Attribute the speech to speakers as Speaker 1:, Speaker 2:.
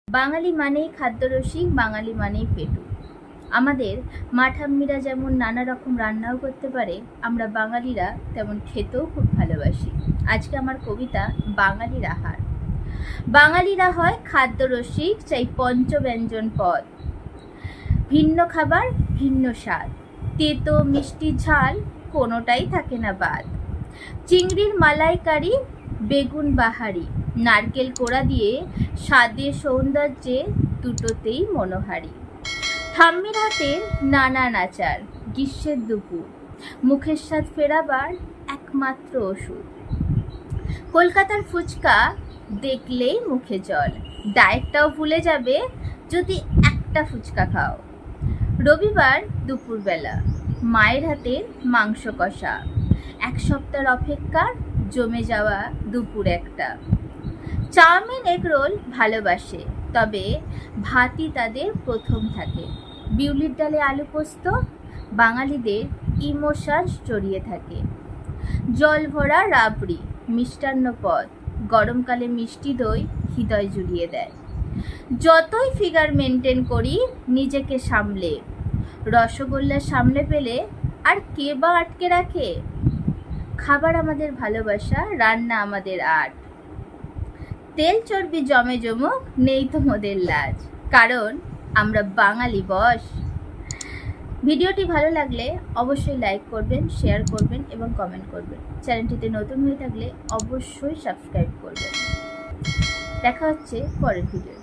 Speaker 1: বাঙালি মানেই খাদ্যরসিক, বাঙালি মানেই পেটু। আমাদের মা ঠাম্মিরা যেমন নানা রকম রান্নাও করতে পারে, আমরা বাঙালিরা তেমন খেতেও খুব ভালোবাসি। আজকে আমার কবিতা বাঙালির আহার। বাঙালিরা হয় খাদ্যরসিক, চাই পঞ্চব্যঞ্জন পদ, ভিন্ন খাবার ভিন্ন স্বাদ, তেতো মিষ্টি ঝাল কোনোটাই থাকে না বাদ। চিংড়ির মালাইকারি, বেগুন বাহারি, নারকেল কোড়া দিয়ে স্বাদে সৌন্দর্যে দুটোতেই মনোহারি। ঠাম্মির হাতের নানান আচার, গ্রীষ্মের দুপুর, মুখের স্বাদ ফেরাবার একমাত্র ওষুধ। কলকাতার ফুচকা দেখলেই মুখে জল, ডায়েটটাও ভুলে যাবে যদি একটা ফুচকা খাও। রবিবার দুপুরবেলা মায়ের হাতের মাংস কষা, এক সপ্তাহের অপেক্ষার জমে যাওয়া দুপুর একটা। চাউমিন এগরোল ভালোবাসে, তবে ভাতই তাদের প্রথম থাকে। বিউলির ডালে আলু পোস্ত, বাঙালিদের ইমোশনস জড়িয়ে থাকে। জল ভরা রাবড়ি, মিষ্টান্ন পদ, গরমকালে মিষ্টি দই হৃদয় জুড়িয়ে দেয়। যতই ফিগার মেনটেন করি নিজেকে সামলে, রসগোল্লা সামনে পেলে আর কে বা আটকে রাখে। খাবার আমাদের ভালোবাসা, রান্না আমাদের আর্ট। তেল চর্বি জমে জমুক, নেই তো মোদের লাজ, কারণ আমরা বাঙালি বস। ভিডিওটি ভালো লাগলে অবশ্যই লাইক করবেন, শেয়ার করবেন এবং কমেন্ট করবেন। চ্যানেলটিতে নতুন হয়ে থাকলে অবশ্যই সাবস্ক্রাইব করবেন। দেখা হচ্ছে পরের ভিডিও।